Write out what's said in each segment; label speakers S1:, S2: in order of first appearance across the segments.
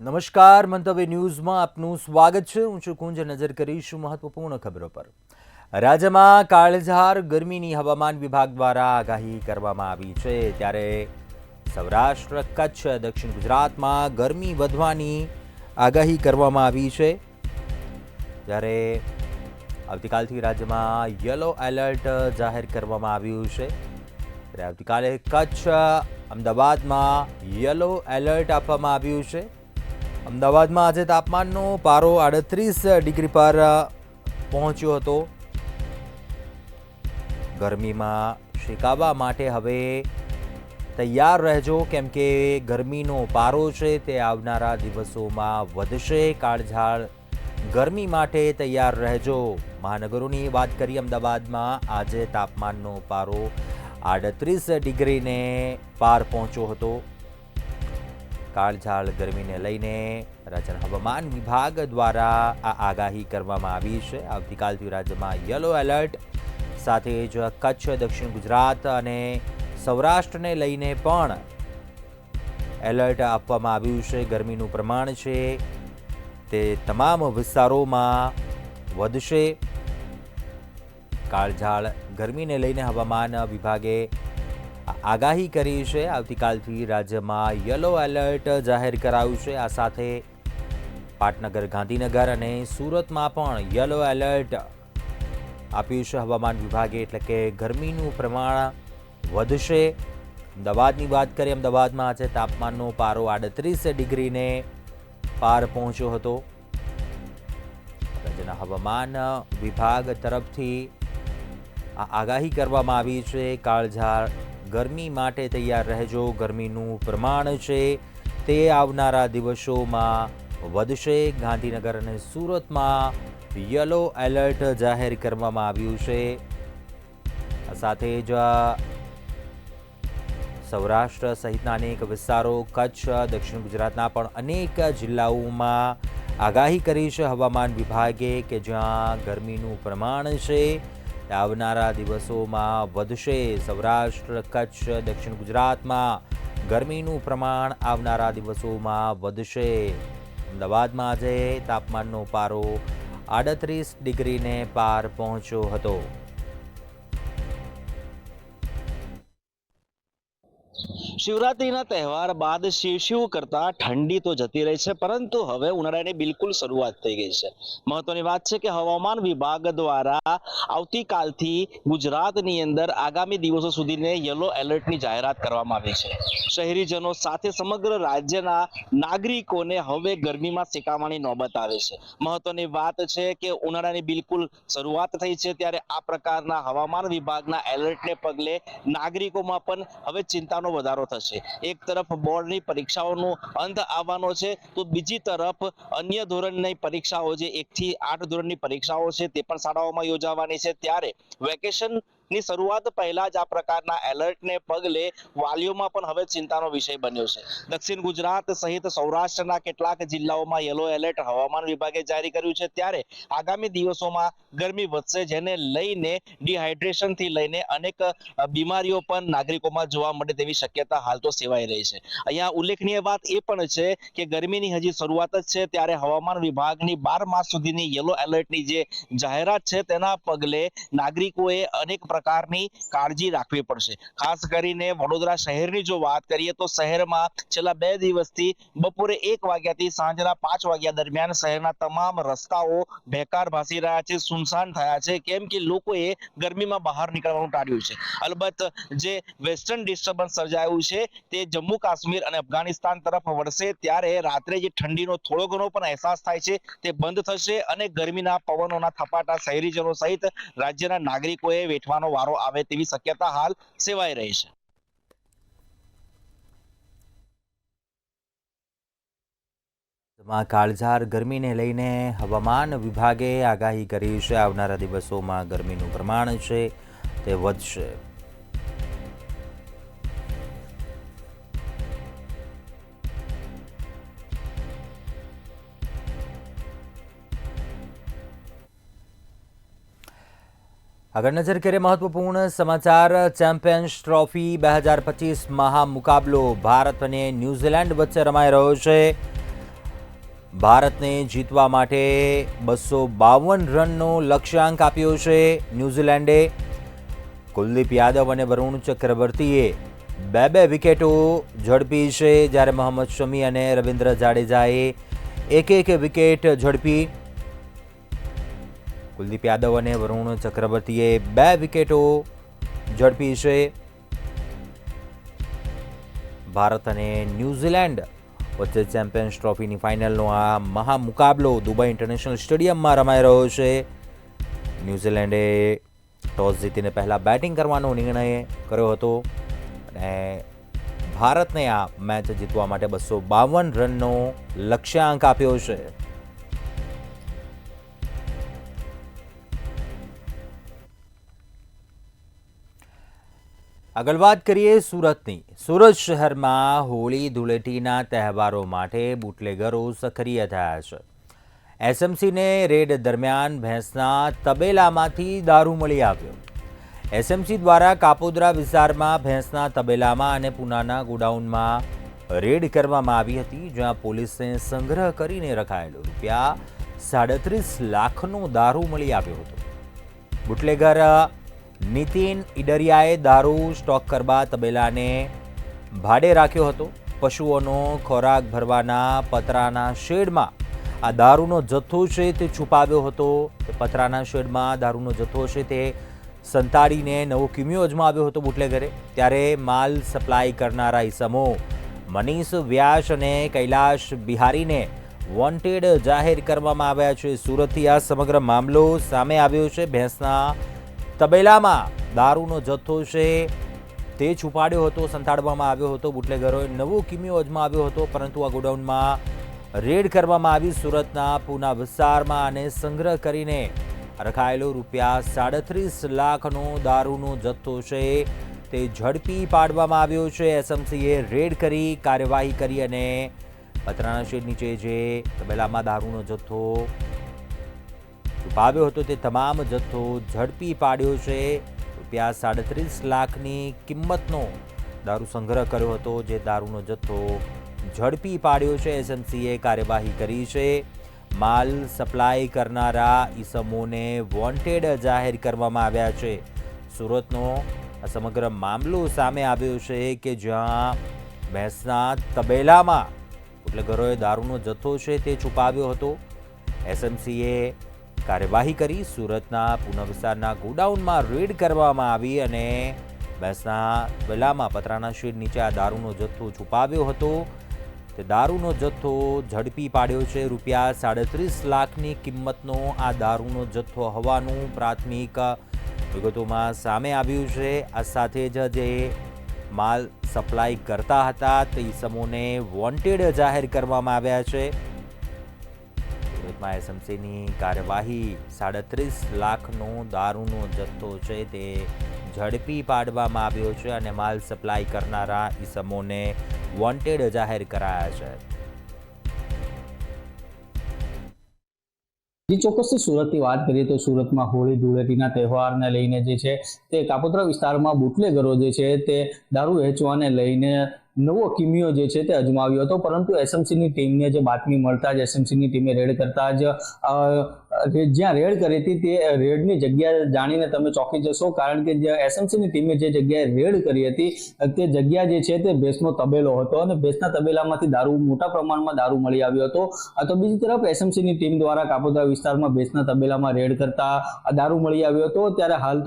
S1: નમસ્કાર, મંતવ્ય ન્યૂઝમાં આપનું સ્વાગત છે. હું છું કુંજ. નજર કરીશું મહત્વપૂર્ણ ખબરો પર. રાજ્યમાં કાળઝાળ ગરમીની હવામાન વિભાગ દ્વારા આગાહી કરવામાં આવી છે. ત્યારે સૌરાષ્ટ્ર, કચ્છ, દક્ષિણ ગુજરાતમાં ગરમી વધવાની આગાહી કરવામાં આવી છે. ત્યારે આવતીકાલથી રાજ્યમાં યલો એલર્ટ જાહેર કરવામાં આવ્યું છે. ત્યારે આવતીકાલે કચ્છ, અમદાવાદમાં યલો એલર્ટ આપવામાં આવ્યું છે. અમદાવાદમાં આજે તાપમાનનો પારો 38 ડિગ્રી પર પહોંચ્યો હતો. ગરમીમાં શેકાવા માટે હવે તૈયાર રહેજો, કેમ કે ગરમીનો પારો છે તે આવનારા દિવસોમાં વધશે. કાળઝાળ ગરમી માટે તૈયાર રહેજો. મહાનગરોની વાત કરીએ, અમદાવાદમાં આજે તાપમાનનો પારો 38 ડિગ્રીને પાર પહોંચ્યો હતો. કાળઝાળ ગરમીને લઈને રાજ્યના હવામાન વિભાગ દ્વારા આ આગાહી કરવામાં આવી છે. આવતીકાલથી રાજ્યમાં યલો એલર્ટ સાથે જ કચ્છ, દક્ષિણ ગુજરાત અને સૌરાષ્ટ્રને લઈને પણ એલર્ટ આપવામાં આવ્યું છે. ગરમીનું પ્રમાણ છે તે તમામ વિસ્તારોમાં વધશે. કાળઝાળ ગરમીને લઈને હવામાન વિભાગે આગાહી કરી છે. આવતીકાલથી રાજ્યમાં યલો એલર્ટ જાહેર કરાયું છે. આ સાથે પાટનગર, ગાંધીનગર અને સુરતમાં પણ યલો એલર્ટ આપ્યું છે હવામાન વિભાગે, એટલે કે ગરમીનું પ્રમાણ વધશે. અમદાવાદની વાત કરીએ, અમદાવાદમાં આજે તાપમાનનો પારો 38 ડિગ્રીને પાર પહોંચ્યો હતો. રાજ્યના હવામાન વિભાગ તરફથી આ આગાહી કરવામાં આવી છે. કાળઝાળ ગરમી માટે તૈયાર રહેજો. ગરમીનું પ્રમાણ છે તે આવનારા દિવસોમાં વધશે. ગાંધીનગર અને સુરતમાં યલો એલર્ટ જાહેર કરવામાં આવ્યું છે. આ સાથે જ સૌરાષ્ટ્ર સહિતના અનેક વિસ્તારો, કચ્છ, દક્ષિણ ગુજરાતના પણ અનેક જિલ્લાઓમાં આગાહી કરી છે હવામાન વિભાગે કે જ્યાં ગરમીનું પ્રમાણ છે આવનારા દિવસોમાં વધશે. સૌરાષ્ટ્ર, કચ્છ, દક્ષિણ ગુજરાતમાં ગરમીનું પ્રમાણ આવનારા દિવસોમાં વધશે. અમદાવાદમાં આજે તાપમાનનો પારો 38 ડિગ્રીને પાર પહોંચ્યો હતો.
S2: શિવરાત્રીના તહેવાર બાદ શિવ કરતા ઠંડી તો જતી રહી છે, પરંતુ હવે ઉનાળાની બિલકુલ શરૂઆત થઈ ગઈ છે. મહત્વની વાત છે કે હવામાન વિભાગ દ્વારા આવતીકાલથી ગુજરાતની અંદર આગામી દિવસો સુધીને યલો એલર્ટની જાહેરાત કરવામાં આવી છે. શહેરીજનો સાથે સમગ્ર રાજ્યના નાગરિકોને હવે ગરમીમાં શેકાવાની નોબત આવે છે. મહત્વની વાત છે કે ઉનાળાની બિલકુલ શરૂઆત થઈ છે, ત્યારે આ પ્રકારના હવામાન વિભાગના એલર્ટને પગલે નાગરિકોમાં પણ હવે ચિંતાનો વધારો થશે. એક તરફ બોર્ડની પરીક્ષાઓનો અંત આવવાનો છે, તો બીજી તરફ અન્ય ધોરણની પરીક્ષાઓ, જે 1 થી 8 ધોરણની પરીક્ષાઓ છે, તે પણ શાળાઓમાં યોજાવાની છે. ત્યારે વેકેશન ની શરૂઆત પહેલા જ આ પ્રકારના એલર્ટને પગલે વાલીઓમાં પણ હવે ચિંતાનો વિષય બન્યો છે. દક્ષિણ ગુજરાત સહિત સૌરાષ્ટ્રના કેટલાક જિલ્લાઓમાં યલો એલર્ટ હવામાન વિભાગે જારી કર્યું છે. ત્યારે આગામી દિવસોમાં ગરમી વધશે, જેને લઈને ડિહાઇડ્રેશનથી લઈને અનેક બીમારીઓ પણ નાગરિકોમાં જોવા મળે તેવી શક્યતા હાલ તો સેવાઈ રહી છે. અહીંયા ઉલ્લેખનીય વાત એ પણ છે કે ગરમીની હજી શરૂઆત જ છે, ત્યારે હવામાન વિભાગની 12 માસ સુધીની યલો એલર્ટની જે જાહેરાત છે તેના પગલે નાગરિકોએ અનેક પ્રકારની કાળજી રાખવી પડશે. ખાસ કરીને વડોદરા શહેરની જો વાત કરીએ તો શહેરમાં છેલ્લા 2 દિવસથી બપોરે 1 વાગ્યાથી સાંજના 5 વાગ્યા દરમિયાન શહેરના તમામ રસ્તાઓ બેકાર ભાસી રહ્યા છે, સુનસાન થયા છે, કેમ કે લોકોએ ગરમીમાં બહાર નીકળવાનું ટાળ્યું છે. અલબત્ત જે વેસ્ટર્ન ડિસ્ટર્બન્સ સર્જાયું છે તે જમ્મુ કાશ્મીર અને અફઘાનિસ્તાન તરફ વળશે, ત્યારે રાત્રે જે ઠંડીનો થોડો ઘણો પણ અહેસાસ થાય છે તે બંધ થશે અને ગરમીના પવનોના થપાટા શહેરીજનો સહિત રાજ્યના નાગરિકોએ વેઠવાનો વારો આવે તેવી શક્યતા હાલ સેવાઈ રહી છે.
S1: કાળઝાળ ગરમીને લઈને હવામાન વિભાગે આગાહી કરી છે. આવનારા દિવસોમાં ગરમીનું પ્રમાણ છે તે વધશે. આગળ નજર કરીએ મહત્વપૂર્ણ સમાચાર. ચેમ્પિયન્સ ટ્રોફી 2025 મહામુકાબલો ભારત અને ન્યૂઝીલેન્ડ વચ્ચે રમાઈ રહ્યો છે. ભારતને જીતવા માટે 252 રનનો લક્ષ્યાંક આપ્યો છે ન્યૂઝીલેન્ડે. કુલદીપ યાદવ અને વરુણ ચક્રવર્તીએ બે વિકેટો ઝડપી છે, જ્યારે મોહમ્મદ શમી અને રવિન્દ્ર જાડેજાએ એક વિકેટ ઝડપી. કુલદીપ યાદવ અને વરુણ ચક્રવર્તીએ 2 વિકેટો ઝડપી છે. ભારત અને ન્યૂઝીલેન્ડ વચ્ચે ચેમ્પિયન્સ ટ્રોફીની ફાઇનલનો આ મહામુકાબલો દુબઈ ઇન્ટરનેશનલ સ્ટેડિયમમાં રમાઈ રહ્યો છે. ન્યૂઝીલેન્ડે ટોસ જીતીને પહેલાં બેટિંગ કરવાનો નિર્ણય કર્યો હતો અને ભારતને આ મેચ જીતવા માટે 252 રનનો લક્ષ્યાંક આપ્યો છે. આગળ વાત કરીએ સુરતની. સુરત શહેરમાં હોળી ધૂળેટીના તહેવારો માટે બુટલેગરો સક્રિય થયા છે. એસએમસીને રેડ દરમિયાન ભેંસના તબેલામાંથી દારૂ મળી આવ્યો. એસએમસી દ્વારા કાપોદ્રા વિસ્તારમાં ભેંસના તબેલામાં અને પૂનાના ગોડાઉનમાં રેડ કરવામાં આવી હતી, જ્યાં પોલીસને સંગ્રહ કરીને રખાયેલો ₹37 લાખનો દારૂ મળી આવ્યો હતો. બુટલેગર નીતિન ઈડરિયાએ દારૂ સ્ટોક કરવા તબેલાને ભાડે રાખ્યો હતો. પશુઓનો ખોરાક ભરવાના પતરાના શેડમાં આ દારૂનો જથ્થો છે તે છુપાવ્યો હતો. પતરાના શેડમાં દારૂનો જથ્થો છે તે સંતાડીને નવો કિમિયો અજમાવ્યો હતો બુટલેગરે. ત્યારે માલ સપ્લાય કરનારા ઈસમો મનીષ વ્યાસ અને કૈલાશ બિહારીને વોન્ટેડ જાહેર કરવામાં આવ્યા છે. સુરતથી આ સમગ્ર મામલો સામે આવ્યો છે. ભેંસના તબેલામાં દારૂનો જથ્થો છે તે છુપાડ્યો હતો, સંતાડવામાં આવ્યો હતો. બુટલેગરોએ નવો કિમિયો અજમાવ્યો હતો, પરંતુ આ ગોડાઉનમાં રેડ કરવામાં આવી. સુરતના પૂના વિસ્તારમાં અને સંગ્રહ કરીને રખાયેલો ₹37 લાખનો દારૂનો જથ્થો છે તે ઝડપી પાડવામાં આવ્યો છે. એસએમસીએ રેડ કરી કાર્યવાહી કરી અને પતરાના શેડ નીચે જે તબેલામાં દારૂનો જથ્થો છુપાવ્યો હતો તે તમામ જથ્થો ઝડપી પાડ્યો છે. ₹37 લાખની કિંમતનો દારૂ સંગ્રહ કર્યો હતો, જે દારૂનો જથ્થો ઝડપી પાડ્યો છે. એસએમસીએ કાર્યવાહી કરી છે. માલ સપ્લાય કરનારા ઈસમોને વોન્ટેડ જાહેર કરવામાં આવ્યા છે. સુરતનો આ સમગ્ર મામલો સામે આવ્યો છે કે જ્યાં ભેંસના તબેલામાં બુટલેગરોએ દારૂનો જથ્થો છે તે છુપાવ્યો હતો. એસએમસીએ કાર્યવાહી કરી. સુરતના પૂના વિસ્તારના ગોડાઉનમાં રેડ કરવામાં આવી અને ભેંસના તબેલામાં પતરાના શેડ નીચે આ દારૂનો જથ્થો છુપાવ્યો હતો. તે દારૂનો જથ્થો ઝડપી પાડ્યો છે. ₹37 લાખની કિંમતનો આ દારૂનો જથ્થો હોવાનું પ્રાથમિક વિગતોમાં સામે આવ્યું છે. આ સાથે જ જે માલ સપ્લાય કરતા હતા તે ઈસમોને વોન્ટેડ જાહેર કરવામાં આવ્યા છે. સુરતમાં એસએમસીની કાર્યવાહી 37 લાખનો દારૂનો જથ્થો છે તે ઝડપી પાડવામાં આવ્યો છે અને માલ સપ્લાય કરનારા ઈસમોને વોન્ટેડ જાહેર કરાયા છે.
S3: ચોક્કસથી સુરતની વાત કરીએ તો સુરતમાં હોળી ધૂળેટીના તહેવારને લઈને જે છે તે કાપોદ્રા વિસ્તારમાં બુટલેગરો જે છે તે દારૂ વેચવાને લઈને નવો કિમિયો જે છે તે અજમાવ્યો હતો. પરંતુ એસએમસીની ટીમને જે બાતમી મળતા જ એસએમસીની ટીમે રેડ કરતા જ જ્યાં રેડ કરી હતી તે રેડની જગ્યા જાણીને તમે ચોંકી જશો, કારણ કે એસએમસીની ટીમે જે જગ્યાએ રેડ કરી હતી તે જગ્યા જે છે તે ભેંસનો તબેલો હતો અને ભેંસના તબેલામાંથી દારૂ મોટા પ્રમાણમાં દારૂ મળી આવ્યો હતો. તો બીજી તરફ એસએમસીની ટીમ દ્વારા કાપોદ્રા વિસ્તારમાં ભેંસના તબેલામાં રેડ કરતા દારૂ મળી આવ્યો હતો. ત્યારે હાલ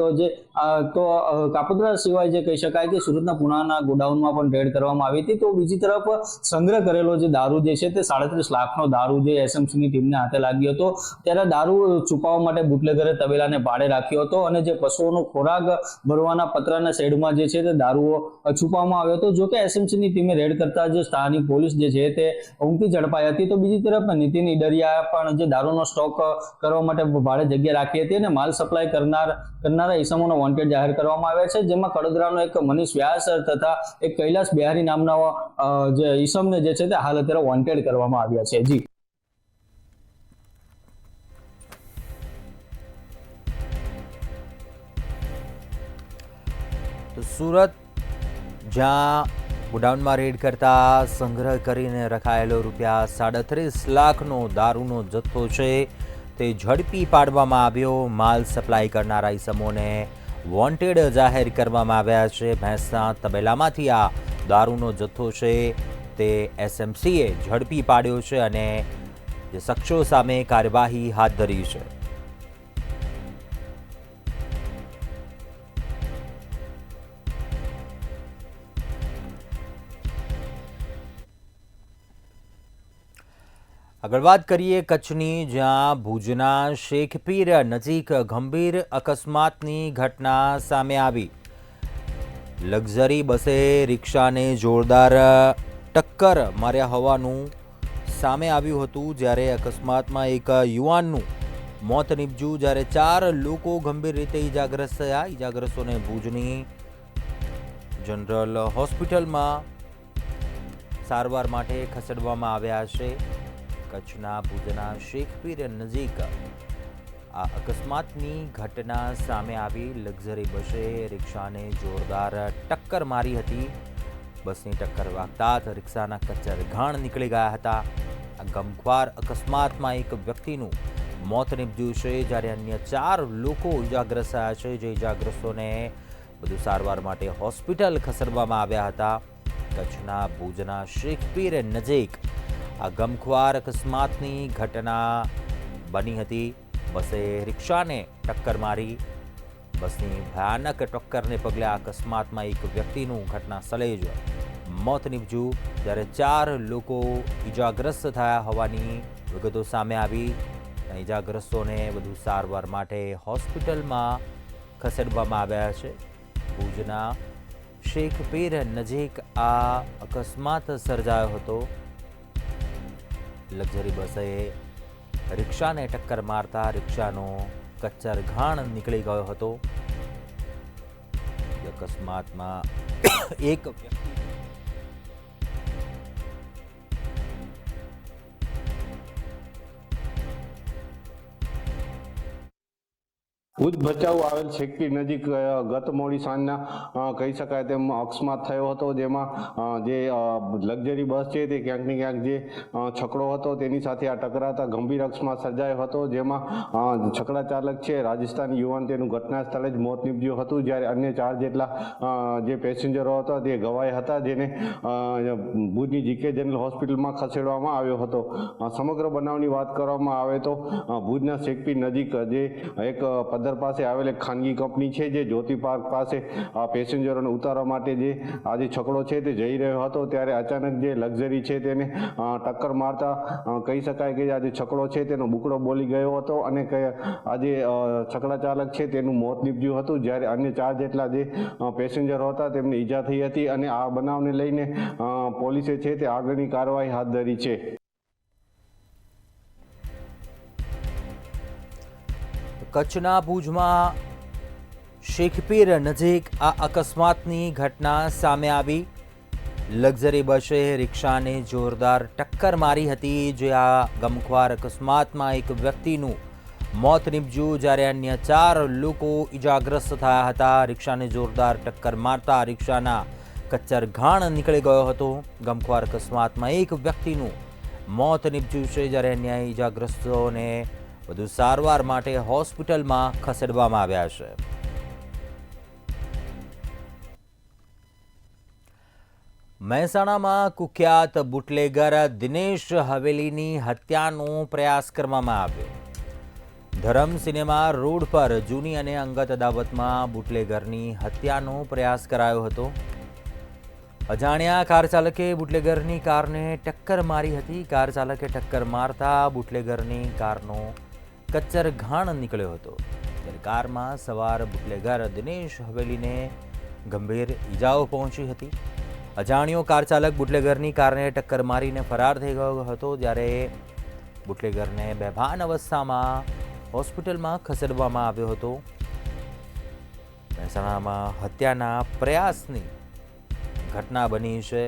S3: તો કાપોદ્રા સિવાય જે કહી શકાય કે સુરતના પૂનાના ગોડાઉનમાં પણ રેડ કરવામાં આવી હતી. તો બીજી તરફ સંગ્રહ કરેલો જે દારૂ જે છે તે 37 લાખનો દારૂ જે એસએમસીની ટીમને હાથે લાગ્યો હતો. ત્યારે દારૂ છુપાવવા માટે બુટલેગરે તબેલાને ભાડે રાખ્યો હતો અને જે પશુઓનો ખોરાક ભરવાના પતરાના શેડમાં જે છે તે દારૂ છુપાવવામાં આવ્યો હતો. જો કે એસએમસીની ટીમે રેડ કરતા જે સ્થાનિક પોલીસ જે છે તે ઊંઘતી ઝડપાઈ હતી. તો બીજી તરફ નીતિન ઈડરિયા પણ જે દારૂનો સ્ટોક કરવા માટે ભાડે જગ્યા રાખી હતી અને માલ સપ્લાય કરનારા ઈસમોનો વોન્ટેડ જાહેર કરવામાં આવ્યા છે, જેમાં કડોદરાનો એક મનીષ વ્યાસ તથા એક કૈલાશ બિહારી નામના જે ઈસમને જે છે તે હાલ અત્યારે વોન્ટેડ કરવામાં આવ્યા છે. જી
S1: તો સુરત જ્યાં ગોડાઉનમાં રેડ કરતા સંગ્રહ કરીને રખાયેલો ₹37 લાખનો દારૂનો જથ્થો છે તે ઝડપી પાડવામાં આવ્યો. માલ સપ્લાય કરનારા ઈસમોને વોન્ટેડ જાહેર કરવામાં આવ્યા છે. ભેંસના તબેલામાંથી આ દારૂનો જથ્થો છે તે એસએમસીએ ઝડપી પાડ્યો છે અને જે શખ્સો સામે કાર્યવાહી હાથ ધરી છે. આગળ વાત કરીએ કચ્છની, જ્યાં ભુજના શેખપીર નજીક ગંભીર અકસ્માતની ઘટના સામે આવી. લક્ઝરી બસે રિક્ષાને જોરદાર ટક્કર માર્યા હોવાનું સામે આવ્યું હતું. જ્યારે અકસ્માતમાં એક યુવાનનું મોત નીપજ્યું, જ્યારે 4 લોકો ગંભીર રીતે ઈજાગ્રસ્ત થયા. ઈજાગ્રસ્તોને ભુજની જનરલ હોસ્પિટલમાં સારવાર માટે ખસેડવામાં આવ્યા છે. કચ્છના ભુજના શેખપીર નજીક આ અકસ્માતની ઘટના સામે આવી. લક્ઝરી બસે રિક્ષાને જોરદાર ટક્કર મારી હતી. બસની ટક્કર વાગતા જ રિક્ષાના કચ્ચર ઘાણ નીકળી ગયા હતા. આ ગમખ્વાર અકસ્માતમાં એક વ્યક્તિનું મોત નીપજ્યું છે, જ્યારે અન્ય 4 લોકો ઈજાગ્રસ્ત થયા છે. જે ઈજાગ્રસ્તોને વધુ સારવાર માટે હોસ્પિટલ ખસેડવામાં આવ્યા હતા. કચ્છના ભુજના શેખપીર નજીક આ ગમખ્વાર અકસ્માતની ઘટના બની હતી. બસે રિક્ષાને ટક્કર મારી. બસની ભયાનક ટક્કરને પગલે આ અકસ્માતમાં એક વ્યક્તિનું ઘટના સ્થળે જ મોત નીપજ્યું, જ્યારે 4 લોકો ઈજાગ્રસ્ત થયા હોવાની વિગતો સામે આવી. ઈજાગ્રસ્તોને વધુ સારવાર માટે હોસ્પિટલમાં ખસેડવામાં આવ્યા છે. ભુજના શેખપીર નજીક આ અકસ્માત સર્જાયો હતો. લક્ઝરી બસે રિક્ષાને ટક્કર મારતા રિક્ષાનો કચ્ચર ઘાણ નીકળી ગયો હતો. અકસ્માતમાં એક વ્યક્તિ
S4: ભુજ ભચાઉ આવેલ શેખપીર નજીક ગત મોડી સાંજના કહી શકાય તેમ અકસ્માત થયો હતો, જેમાં જે લક્ઝરી બસ છે તે ક્યાંક ને ક્યાંક જે છકડો હતો તેની સાથે આ ટકરાતા ગંભીર અકસ્માત સર્જાયો હતો. જેમાં છકડા ચાલક છે રાજસ્થાની યુવાન, તેનું ઘટના સ્થળે જ મોત નીપજ્યું હતું, જ્યારે અન્ય 4 જેટલા જે પેસેન્જરો હતા તે ઘવાયા હતા, જેને ભુજની જીકે જનરલ હોસ્પિટલમાં ખસેડવામાં આવ્યો હતો. સમગ્ર બનાવની વાત કરવામાં આવે તો ભુજના શેખપીર નજીક જે એક પાસે આવેલ એક ખાનગી કંપની છે, જે જ્યોતિ પાર્ક પાસે પેસેન્જરોને ઉતારવા માટે જે આ જે છકડો છે તે જઈ રહ્યો હતો, ત્યારે અચાનક જે લક્ઝરી છે તેને ટક્કર મારતા કહી શકાય કે આ જે છકડો છે તેનો બુકડો બોલી ગયો હતો અને આ જે છકડા ચાલક છે તેનું મોત નીપજ્યું હતું. જ્યારે અન્ય 4 જેટલા જે પેસેન્જરો હતા તેમને ઈજા થઈ હતી અને આ બનાવને લઈને પોલીસે છે તે આગળની કાર્યવાહી હાથ ધરી છે.
S1: કચ્છના ભુજમાં શેખપીર નજીક આ અકસ્માતની ઘટના સામે આવી. લક્ઝરી બસે રિક્ષાને જોરદાર ટક્કર મારી હતી. જે આ ગમખ્વાર અકસ્માતમાં એક વ્યક્તિનું મોત નીપજ્યું, જ્યારે અન્ય 4 લોકો ઈજાગ્રસ્ત થયા હતા. રિક્ષાને જોરદાર ટક્કર મારતા રિક્ષાના કચ્ચર ઘાણ નીકળી ગયો હતો. ગમખ્વાર અકસ્માતમાં એક વ્યક્તિનું મોત નીપજ્યું છે, જ્યારે અન્ય ઈજાગ્રસ્તોને વધુ સારવાર માટે હોસ્પિટલમાં ખસેડવામાં આવ્યા છે. મહેસાણામાં કુખ્યાત બુટલેગર દિનેશ હવેલીની હત્યાનો પ્રયાસ કરવામાં આવ્યો. ધરમ સિનેમા રોડ પર જૂની અને અંગત અદાવતમાં બુટલેગરની હત્યાનો પ્રયાસ કરાયો હતો. અજાણ્યા કાર ચાલકે બુટલેગરની કારને ટક્કર મારી હતી. કાર ચાલકે ટક્કર મારતા બુટલેગરની કારનો કચ્ચર ઘાણ નીકળ્યો હતો. ત્યારે કારમાં સવાર બુટલેગર દિનેશ હવેલીને ગંભીર ઈજાઓ પહોંચી હતી. અજાણ્યો કાર ચાલક બુટલેગરની કારને ટક્કર મારીને ફરાર થઈ ગયો હતો. જ્યારે બુટલેગરને બેભાન અવસ્થામાં હોસ્પિટલમાં ખસેડવામાં આવ્યો હતો. મહેસાણામાં હત્યાના પ્રયાસની ઘટના બની છે.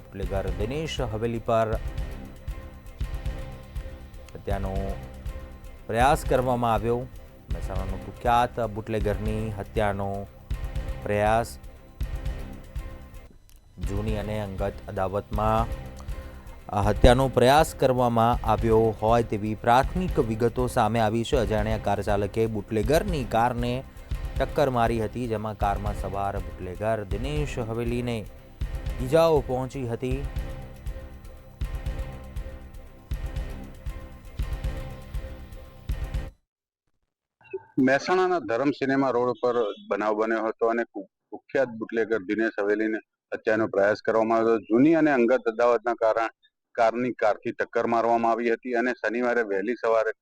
S1: બુટલેગર દિનેશ હવેલી પર હત્યાનો પ્રયાસ કરવામાં આવ્યો. મહેસાણાનો કુખ્યાત બુટલેગરની હત્યાનો પ્રયાસ જૂની અને અંગત અદાવતમાં આ હત્યાનો પ્રયાસ કરવામાં આવ્યો હોય તેવી પ્રાથમિક વિગતો સામે આવી છે. અજાણ્યા કાર ચાલકે બુટલેગરની કારને ટક્કર મારી હતી, જેમાં કારમાં સવાર બુટલેગર દિનેશ હવેલીને ઈજાઓ પહોંચી હતી.
S5: મહેસાણાના ધરમ સિનેમા રોડ પર બનાવ બન્યો હતો અને કુખ્યાત બુટલેગર દિનેશ હવેલીને હત્યાનો પ્રયાસ કરવામાં આવ્યો હતો. જૂની અને અંગત અદાવતના કારની કારથી ટક્કર મારવામાં આવી હતી અને શનિવારે વહેલી સવારે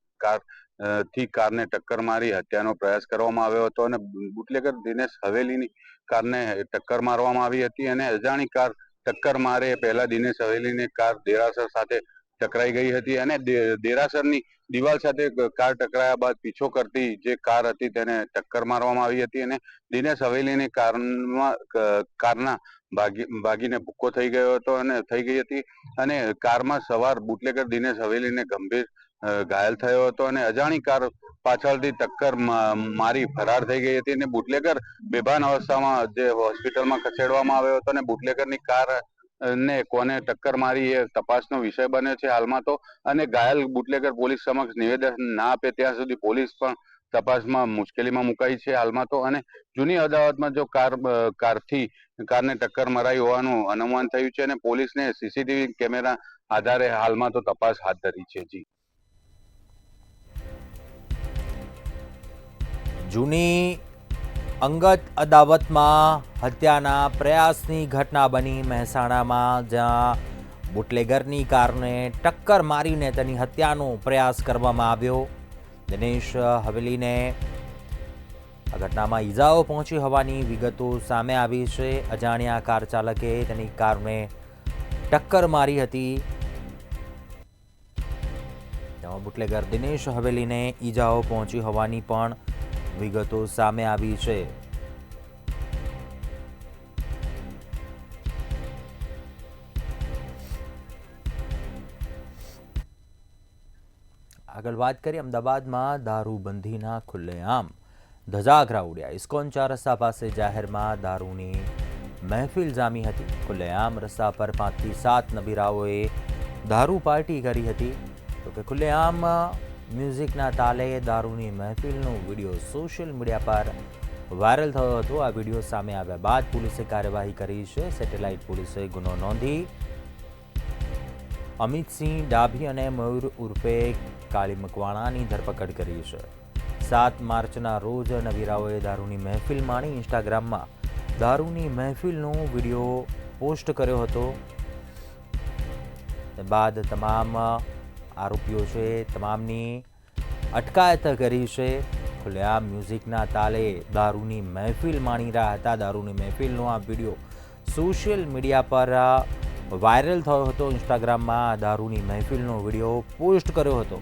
S5: કારને ટક્કર મારી હત્યાનો પ્રયાસ કરવામાં આવ્યો હતો અને બુટલેગર દિનેશ હવેલીની કારને ટક્કર મારવામાં આવી હતી અને અજાણી કાર ટક્કર મારે પહેલા દિનેશ હવેલીની કાર દેરાસર સાથે ટકરાઈ ગઈ હતી અને દેરાસરની દિવાલ સાથે કાર ટકરાયા બાદ પીછો કરતી જે કાર હતી તેને ટક્કર મારવામાં આવી હતી અને દિનેશ હવેલીની કારના ભાગીને ભૂક્કો થઈ ગયો હતો અને થઈ ગઈ હતી અને કારમાં સવાર બુટલેગર દિનેશ હવેલીને ગંભીર ઘાયલ થયો હતો અને અજાણી કાર પાછળથી ટક્કર મારી ફરાર થઈ ગઈ હતી અને બુટલેગર બેભાન અવસ્થામાં જે હોસ્પિટલમાં ખસેડવામાં આવ્યો હતો અને બુટલેગરની કાર ને કોને ટક્કર મારી એ તપાસનો વિષય બન્યો છે હાલમાં તો. અને ઘાયલ બુટલેગર પોલીસ સમક્ષ નિવેદન ના આપે ત્યાં સુધી પોલીસ પણ તપાસમાં મુશ્કેલીમાં મુકાઈ છે હાલમાં તો. અને જૂની અદાવતમાં જો કારને ટક્કર મરાઈ હોવાનું અનુમાન થયું છે અને પોલીસને સીસીટીવી કેમેરા આધારે હાલમાં તો તપાસ હાથ ધરી છે. જી.
S1: જૂની અંગત અદાવતમાં હત્યાના પ્રયાસની ઘટના બની મહેસાણામાં, જ્યાં બુટલેગરની કારને ટક્કર મારીને તેની હત્યાનો પ્રયાસ કરવામાં આવ્યો. દિનેશ હવેલીને આ ઘટનામાં ઈજાઓ પહોંચી હોવાની વિગતો સામે આવી છે. અજાણ્યા કાર ચાલકે તેની કારને ટક્કર મારી હતી, તેમાં બુટલેગર દિનેશ હવેલીને ઈજાઓ પહોંચી હોવાની પણ વિગતો સામે આવી છે. આગળ વાત કરીએ, અમદાવાદમાં દારૂબંધીના ખુલ્લેઆમ ધજાગરા ઉડ્યા. ઇસ્કોન 4 રસ્તા પાસે જાહેરમાં દારૂની મહેફિલ જામી હતી. ખુલ્લેઆમ રસ્તા પર 5 થી 7 નબીરાઓએ દારૂ પાર્ટી કરી હતી. તો કે ખુલ્લેઆમ મ્યુઝિકના તાલે દારૂની મહેફિલનો વિડીયો સોશિયલ મીડિયા પર વાયરલ થયો હતો. આ વિડીયો સામે આવ્યા બાદ પોલીસે કાર્યવાહી કરી છે. સેટેલાઇટ પોલીસે ગુનો નોંધી અમિતસિંહ ડાભી અને મયુર ઉર્ફે કાળી મકવાણાની ધરપકડ કરી છે. 7 માર્ચના રોજ નવીરાઓએ દારૂની મહેફિલ માણી ઇન્સ્ટાગ્રામમાં દારૂની મહેફિલનો વિડીયો પોસ્ટ કર્યો હતો. બાદ તમામ આરોપીઓ છે તમામની અટકાયત કરી છે. ખુલ્લેઆમ મ્યુઝિકના તાલે દારૂની મહેફિલ માણી રહ્યા હતા. દારૂની મહેફિલનો આ વિડીયો સોશિયલ મીડિયા પર વાયરલ થયો હતો. ઇન્સ્ટાગ્રામમાં દારૂની મહેફિલનો વિડીયો પોસ્ટ કર્યો હતો.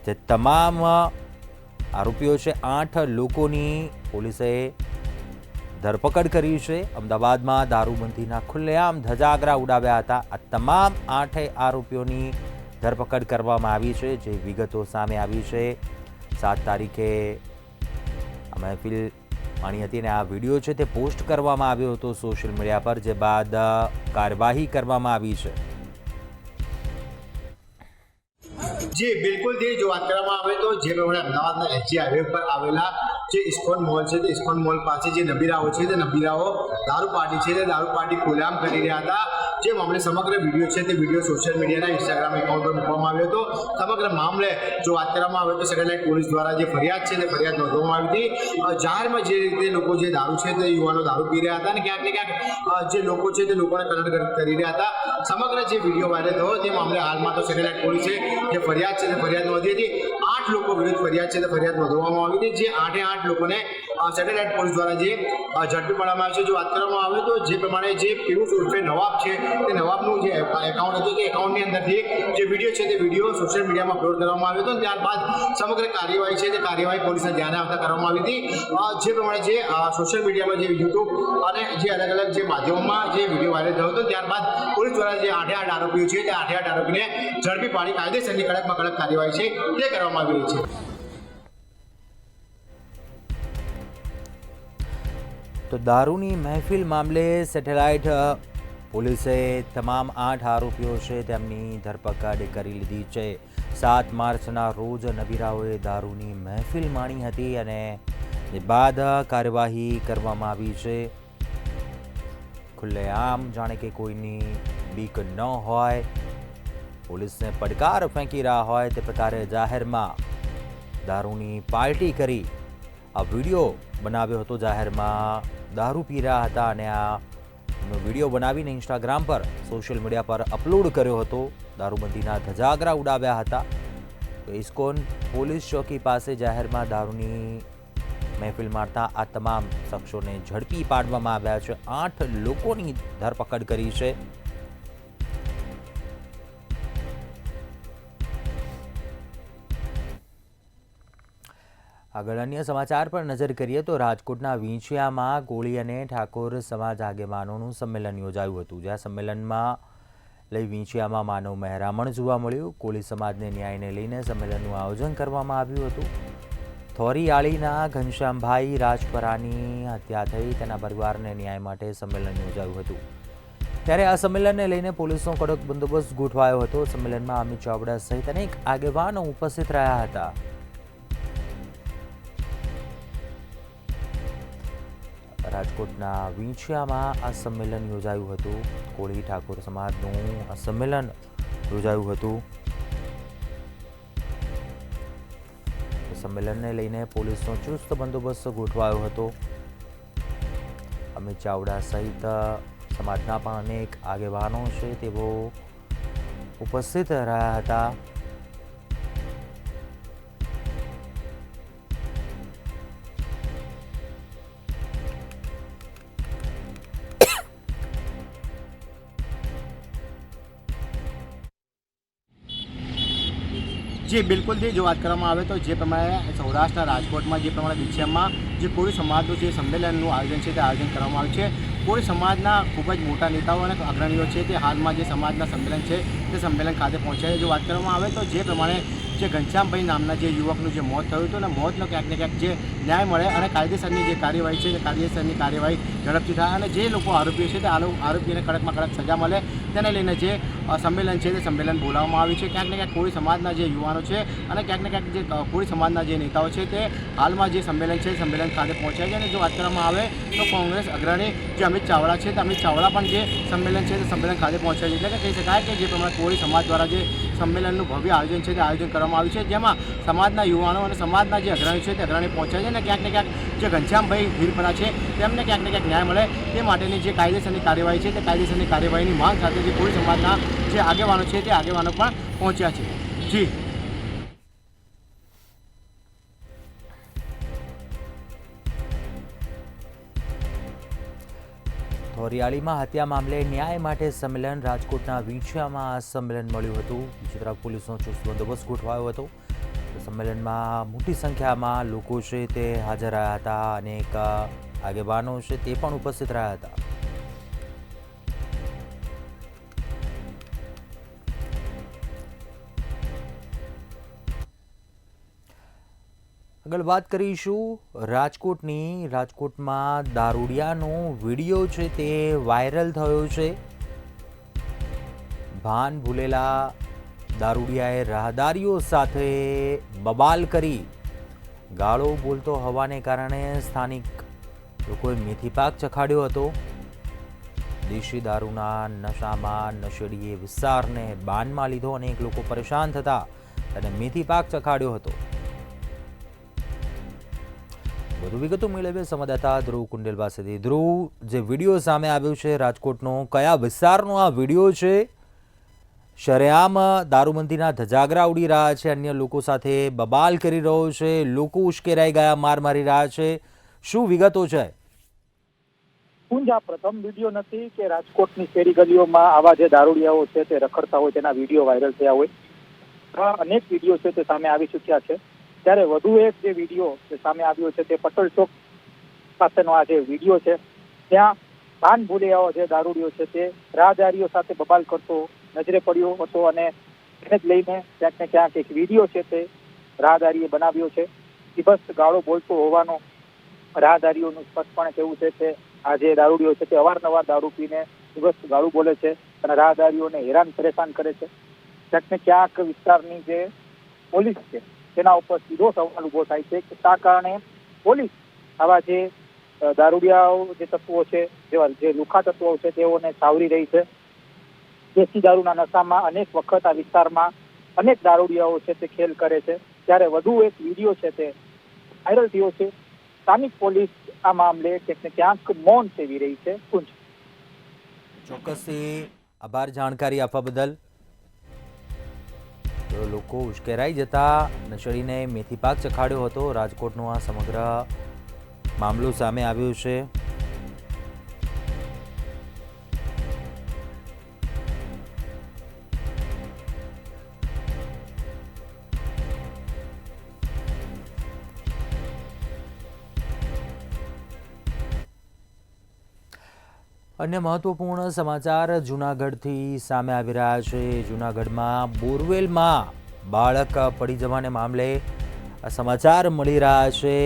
S1: જે તમામ આરોપીઓ છે 8 લોકોની પોલીસે ધરપકડ કરી છે. અમદાવાદમાં દારૂબંધીના ખુલ્લેઆમ ધજાગરા ઉડાવ્યા હતા. આ તમામ 8 આરોપીઓની ધરપકડ કરવામાં આવી છે. જે વિગતો સામે આવી છે, 7 તારીખે આ મહેફિલ માણી હતી અને આ વિડીયો છે તે પોસ્ટ કરવામાં આવ્યો હતો સોશિયલ મીડિયા પર, જે બાદ કાર્યવાહી કરવામાં આવી છે.
S6: જી બિલકુલ થી જો વાત કરવામાં આવે તો જે પ્રમાણે અમદાવાદના એસજી હાઈવે પર આવેલા જે ઇસ્કોન મોલ છે, તે ઇસ્કોન મોલ પાસે જે નબીરાઓ છે તે નબીરાઓ દારૂ પાર્ટી છે તે દારૂ પાર્ટી ખુલ્લેઆમ કરી રહ્યા હતા. જે મામલે સમગ્ર વિડીયો છે તે વિડીયો સોશિયલ મીડિયાના ઇન્સ્ટાગ્રામ એકાઉન્ટ પર મૂકવામાં આવ્યો હતો. સમગ્ર મામલે જો વાત કરવામાં આવે તો સેટેલાઇટ પોલીસ દ્વારા જે ફરિયાદ છે તે ફરિયાદ નોંધવામાં આવી હતી. જાહેરમાં જે રીતે લોકો જે દારૂ છે તે યુવાનો દારૂ પી રહ્યા હતા અને ક્યાંક ને ક્યાંક જે લોકો છે તે લોકોને કલર કરી રહ્યા હતા. સમગ્ર જે વિડીયો વાયરલ થયો તે મામલે હાલમાં તો સેટેલાઇટ પોલીસે જે ફરિયાદ છે તે ફરિયાદ નોંધી હતી. 8 લોકો વિરુદ્ધ ફરિયાદ છે તે ફરિયાદ નોંધવામાં આવી હતી. જે 8 લોકોને સેટેલાઇટ પોલીસ દ્વારા જે ઝડપી પાડવામાં આવે છે. જો વાત કરવામાં આવે તો જે પ્રમાણે જે પિયુષ ઉર્ફે નવાબ છે તે નવાબનું જે એકાઉન્ટ હતું તે એકાઉન્ટની અંદરથી જે વિડીયો છે તે વિડીયો સોશિયલ મીડિયામાં અપલોડ કરવામાં આવ્યો હતો. ત્યારબાદ સમગ્ર કાર્યવાહી છે તે કાર્યવાહી પોલીસના ધ્યાને આવતા કરવામાં આવી હતી. જે પ્રમાણે જે સોશિયલ મીડિયામાં જે યુટ્યુબ અને જે અલગ અલગ જે માધ્યમોમાં જે વિડીયો વાયરલ થયો હતો, ત્યારબાદ પોલીસ દ્વારા જે 8 આરોપીઓ છે તે 8 આરોપીને ઝડપી પાડી કાયદેસરની કડકમાં કડક કાર્યવાહી છે તે કરવામાં આવી રહી છે.
S1: તો દારૂની મહેફિલ મામલે સેટેલાઇટ પોલીસે તમામ 8 આરોપીઓ છે તેમની ધરપકડ કરી લીધી છે. 7 માર્ચના રોજ નબીરાઓએ દારૂની મહેફિલ માણી હતી અને તે બાદ કાર્યવાહી કરવામાં આવી છે. ખુલ્લેઆમ જાણે કે કોઈની બીક ન હોય, પોલીસને પડકાર ફેંકી રહ્યા હોય તે પ્રકારે જાહેરમાં દારૂની પાર્ટી કરી આ વિડીયો બનાવ્યો હતો. જાહેરમાં દારૂ પી રહ્યા હતા અને આ વિડીયો બનાવીને ઇન્સ્ટાગ્રામ પર, સોશિયલ મીડિયા પર અપલોડ કર્યો હતો. દારૂબંધીના ધજાગરા ઉડાવ્યા હતા. ઇસ્કોન પોલીસ ચોકી પાસે જાહેરમાં દારૂની મહેફિલ મારતા આ તમામ શખ્સોને ઝડપી પાડવામાં આવ્યા છે. 8 લોકોની ધરપકડ કરી છે. આગળ અન્ય સમાચાર પર નજર કરીએ તો રાજકોટના વીંછિયામાં કોળી અને ઠાકોર સમાજ આગેવાનોનું સંમેલન યોજાયું હતું. જ્યાં સંમેલનમાં લઈ વીંછિયામાં માનવ મહેરામણ જોવા મળ્યું. કોળી સમાજને ન્યાયને લઈને સંમેલનનું આયોજન કરવામાં આવ્યું હતું. થોરીયાળીના ઘનશ્યામભાઈ રાજપરાની હત્યા થઈ, તેના પરિવારને ન્યાય માટે સંમેલન યોજાયું હતું. ત્યારે આ સંમેલનને લઈને પોલીસનો કડક બંદોબસ્ત ગોઠવાયો હતો. સંમેલનમાં અમિત ચાવડા સહિત અનેક આગેવાનો ઉપસ્થિત રહ્યા હતા. રાજકોટના વીંછિયામાં આ સંમેલન યોજાયું હતું. કોળી ઠાકોર સમાજનું આ સંમેલન યોજાયું હતું. સંમેલનને લઈને પોલીસનો ચુસ્ત બંદોબસ્ત ગોઠવાયો હતો. અમિત ચાવડા સહિત સમાજના પણ અનેક આગેવાનો છે તેઓ ઉપસ્થિત રહ્યા હતા.
S6: જે બિલકુલથી જો વાત કરવામાં આવે તો જે પ્રમાણે સૌરાષ્ટ્રના રાજકોટમાં જે પ્રમાણે વીંછિયામાં જે કોળી સમાજનું જે સંમેલનનું આયોજન છે તે આયોજન કરવામાં આવ્યું છે. કોળી સમાજના ખૂબ જ મોટા નેતાઓ અને અગ્રણીઓ છે તે હાલમાં જે સમાજના સંમેલન છે તે સંમેલન ખાતે પહોંચ્યા છે. જો વાત કરવામાં આવે તો જે પ્રમાણે જે ઘનશ્યામભાઈ નામના જે યુવકનું જે મોત થયું હતું અને મોતનો ક્યાંક ને ક્યાંક જે ન્યાય મળે અને કાયદેસરની જે કાર્યવાહી છે તે કાયદેસરની કાર્યવાહી ઝડપથી થાય અને જે લોકો આરોપીઓ છે તે આરોપીઓને કડકમાં કડક સજા મળે તેને લઈને જે સંમેલન છે તે સંમેલન બોલાવવામાં આવ્યું છે. ક્યાંક ને ક્યાંક કોળી સમાજના જે યુવાનો છે અને ક્યાંક ને ક્યાંક જે કોળી સમાજના જે નેતાઓ છે તે હાલમાં જે સંમેલન છે સંમેલન ખાતે પહોંચ્યા છે. અને જો વાત કરવામાં આવે તો કોંગ્રેસ અગ્રણી જે અમિત ચાવડા છે તે અમિત ચાવડા પણ જે સંમેલન છે તે સંમેલન ખાતે પહોંચ્યા છે. એટલે કે કહી શકાય કે જે પ્રમાણે કોળી સમાજ દ્વારા જે સંમેલનનું ભવ્ય આયોજન છે તે આયોજન કરવામાં આવ્યું છે, જેમાં સમાજના યુવાનો અને સમાજના જે અગ્રણી છે તે અગ્રણી પહોંચ્યા છે અને ક્યાંક ને ક્યાંક જે ઘનશ્યામભાઈ વીરપરા છે તેમને ક્યાંક ને ક્યાંક ન્યાય મળે તે માટેની જે કાયદેસરની કાર્યવાહી છે તે કાયદેસરની કાર્યવાહીની માંગ સાથે જે કોળી સમાજના જે આગેવાનો છે તે આગેવાનો પણ પહોંચ્યા છે. જી
S1: થોરિયાળીમાં હત્યા મામલે ન્યાય માટે સંમેલન. રાજકોટના વીંછિયામાં આ સંમેલન મળ્યું હતું. બીજી તરફ પોલીસનો ચુસ્ત બંદોબસ્ત ગોઠવાયો હતો. સંમેલનમાં મોટી સંખ્યામાં લોકો છે તે હાજર રહ્યા હતા. અનેક આગેવાનો છે તે પણ ઉપસ્થિત રહ્યા હતા. આગળ વાત કરીશું રાજકોટમાં દારૂડિયાનો વિડીયો છે તે વાયરલ થયો છે. ભાન ભૂલેલા દારૂડિયાએ રાહદારીઓ સાથે બબાલ કરી ગાળો બોલતો હોવાને કારણે સ્થાનિક લોકોએ મેથી પાક ચખાડ્યો હતો. દેશી દારૂના નશામાં નશેડીએ વિસ્તારને બાનમાં લીધો. અનેક લોકો પરેશાન થતા અને મેથી પાક ચખાડ્યો હતો. વધુ વિગતો મેળવે સંવાદદાતા ધ્રુવ કુંડેલ પાસેથી. ધ્રુવ, જે વિડીયો સામે આવ્યો છે રાજકોટનો, કયા વિસ્તારનો આ વિડીયો છે? શરેઆમ દારૂબંધીના ધજાગરા ઉડી રહ્યા છે, અન્ય લોકો સાથે બબાલ કરી રહ્યો છે, લોકો ઉશ્કેરાઈ ગયા, માર મારી રહ્યા છે. શું વિગતો છે?
S7: કુંજ, આ પ્રથમ વિડીયો નથી કે રાજકોટની શેરી ગલીઓમાં આવા જે દારૂડિયાઓ છે તે રખડતા હોય તેના વિડીયો વાયરલ થયા હોય. અનેક વિડીયો છે તે સામે આવી ચૂક્યા છે. ત્યારે વધુ એક જે વિડીયો સામે આવ્યો છે તે પટોલ ચોક પાસેનો આ જે વિડીયો છે, ત્યાં ભાન ભૂલેયાઓ જે દારૂડિયો છે તે રાહદારીઓ સાથે બબાલ કરતો નજરે પડ્યો હતો અને એને જ લઈને ક્યાંક ને ક્યાંક એક વિડીયો છે તે રાહદારીએ બનાવ્યો છે. બસ ગાળો બોલતો હોવાનો રાહદારીઓનું સ્પષ્ટપણે કહેવું છે કે આ જે દારૂડિયો છે તે અવારનવાર દારૂ પીને દિવસ ગાળું બોલે છે અને રાહદારીઓને હેરાન પરેશાન કરે છે. ક્યાંક ને ક્યાંક વિસ્તારની જે પોલીસ છે તેના ઉપર સીધો સવાલ ઉભો થાય છે કે શા કારણે પોલીસ આવા જે દારૂડિયાઓ જે તત્વો છે, જે લુખા તત્વો છે તેઓને સાવરી રહી છે. દેશી દારૂના નશામાં અનેક વખત આ વિસ્તારમાં અનેક દારૂડિયાઓ છે તે ખેલ કરે છે. ત્યારે વધુ એક વિડીયો છે તે વાયરલ થયો છે. સ્થાનિક પોલીસ આ મામલે ક્યાંક ને ક્યાંક મૌન સેવી રહી છે. કુંજ,
S1: ચોક્કસથી આભાર જાણકારી આપવા બદલ. તો લોકો ઉશ્કેરાઈ જતા નશેડીને મેથી પાક ચખાડ્યો હતો. રાજકોટનો આ સમગ્ર મામલો સામે આવ્યો છે. અન્ય મહત્વપૂર્ણ સમાચાર જૂનાગઢથી સામે આવી રહ્યા છે. જૂનાગઢમાં બોરવેલમાં બાળક પડી જવાને મામલે સમાચાર મળી રહ્યા છે.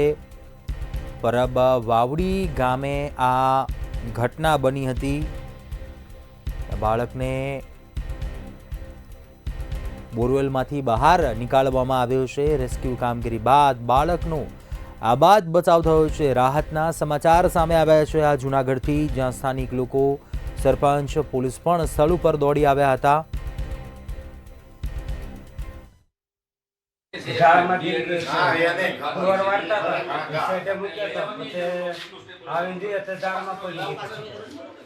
S1: પરબ વાવડી ગામે આ ઘટના બની હતી. બાળકને બોરવેલમાંથી બહાર નીકાળવામાં આવ્યો છે. રેસ્ક્યુ કામગીરી બાદ બાળકનો આબાદ બચાવ થયો છે. રાહતના સમાચાર સામે આવ્યા છે આ જૂનાગઢથી, જ્યાં સ્થાનિક લોકો, સરપંચ, પોલીસ પણ સ્થળ ઉપર દોડી આવ્યા હતા.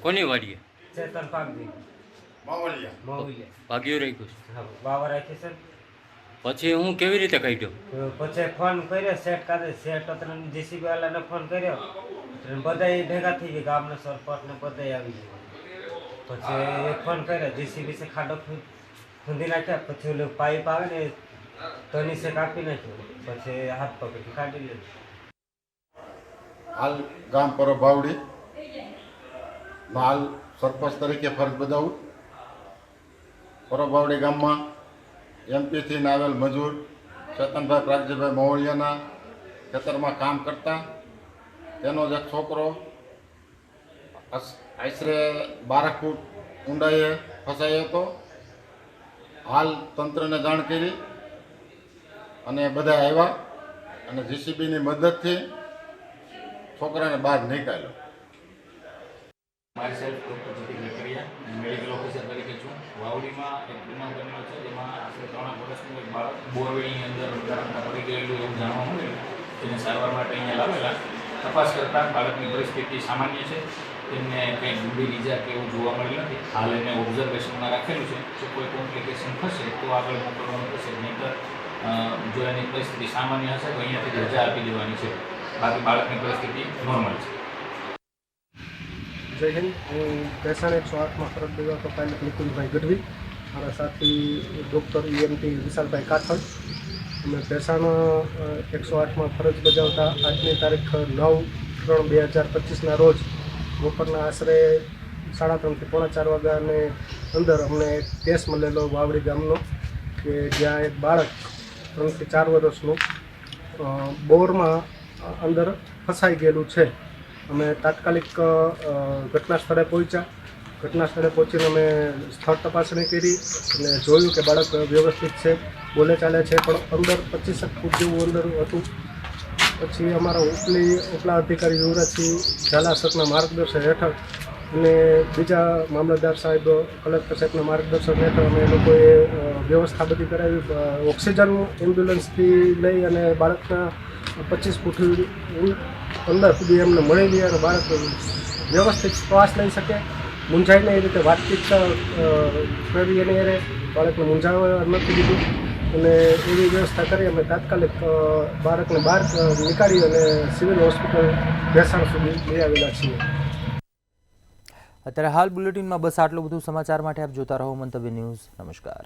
S8: કોની વાડીએ ભાગ્યું રાખ્યું છે? પછી હું કેવી રીતે કાઢ્યો?
S9: પછી ફોન કર્યો, સેટ કાઢે, સેટ જેસીબી વાળાને ફોન કર્યો, બધા ભેગા થઈ ગયા, ગામના સરપંચ ને બધા આવી ગયા. પછી એક ફોન કર્યો, જેસીબી સે ખાડો ખૂંદી નાખ્યા. પછી ઓલું પાઇપ આવે ને તની સે કાપી નાખ્યો. પછી હાથ પકડી કાઢી લીધું.
S10: હાલ ગામ પર બાવડી હાલ સરપંચ તરીકે ફરજ બજાવું. પરબાવડી ગામમાં એમપીથી આવેલ મજૂર ચેતનભાઈ પ્રાગજીભાઈ મોવળિયાના ખેતરમાં કામ કરતા તેનો જ એક છોકરો આશરે 12 ફૂટ ઊંડાઈએ ફસાયો હતો. હાલ તંત્રને જાણ કરી અને બધા આવ્યા અને જીસીબીની મદદથી છોકરાને બહાર નીકાળ્યો.
S11: મારી સાહેબ doctor Jatin Vekariya, medical officer તરીકે છું. વાવડીમાં એક બનાવ બનેલો છે, જેમાં આશરે 3 વર્ષનું એક બાળક બોરવેલની અંદર રમતા પડી ગયેલું એવું જાણવા મળેલું. તેને સારવાર માટે અહીંયા લાવેલા. તપાસ કરતાં બાળકની પરિસ્થિતિ સામાન્ય છે. તેમને કંઈ ગંભીર ઈજા કે એવું જોવા મળેલ નથી. હાલ એને ઓબ્ઝર્વેશનમાં રાખેલું છે. જો કોઈ કોમ્પ્લિકેશન થશે તો આગળ મોકલવાનું થશે, નહીંતર જો એની પરિસ્થિતિ સામાન્ય હશે તો અહીંયાથી રજા આપી દેવાની છે. બાકી બાળકની પરિસ્થિતિ નોર્મલ છે.
S12: જય હિન્દ. હું ભેસાણ 108માં ફરજ બજાવતો પાયલટ નિકુંજભાઈ ગઢવી, મારા સાથી ડૉક્ટર EMT વિશાલભાઈ કાથડ. અમે ભેસાણ 108માં ફરજ બજાવતા આજની તારીખ 9/3/2025ના રોજ બપોરના આશરે 3:30 થી પોણા 4 વાગ્યાની અંદર અમને એક કેસ મળેલો વાવડી ગામનો, કે જ્યાં એક બાળક 3 થી 4 વર્ષનું બોરમાં અંદર ફસાઈ ગયેલું છે. અમે તાત્કાલિક ઘટના સ્થળે પહોંચ્યા. ઘટના સ્થળે પહોંચીને અમે સ્થળ તપાસણી કરી અને જોયું કે બાળક વ્યવસ્થિત છે, બોલે ચાલે છે, પણ અંદર 25 ફૂટ જેવું અંદર હતું. પછી અમારા ઉપલા અધિકારી યુવરાજસિંહ ઝાલા સરના માર્ગદર્શન હેઠળ અને બીજા મામલતદાર સાહેબ, કલેક્ટર સાહેબના માર્ગદર્શન હેઠળ અમે લોકોએ વ્યવસ્થા બધી કરાવી. ઓક્સિજન એમ્બ્યુલન્સથી લઈ અને બાળકના 25 ફૂટ અંદર સુધી એમને મળેલી અને બાળક વ્યવસ્થિત શ્વાસ લઈ શકે, મૂંઝાય નહીં. એ રીતે વાતચીત કરી અને એને બાળકને મૂંઝાવવા નથી દીધું અને એવી વ્યવસ્થા કરી અમે તાત્કાલિક બાળકને બહાર નીકાળી અને સિવિલ હોસ્પિટલ ભેસાણ સુધી લઈ આવેલા છીએ.
S1: અત્યારે હાલ બુલેટિનમાં બસ આટલું બધું. સમાચાર માટે આપ જોતા રહો મંતવ્ય ન્યૂઝ. નમસ્કાર.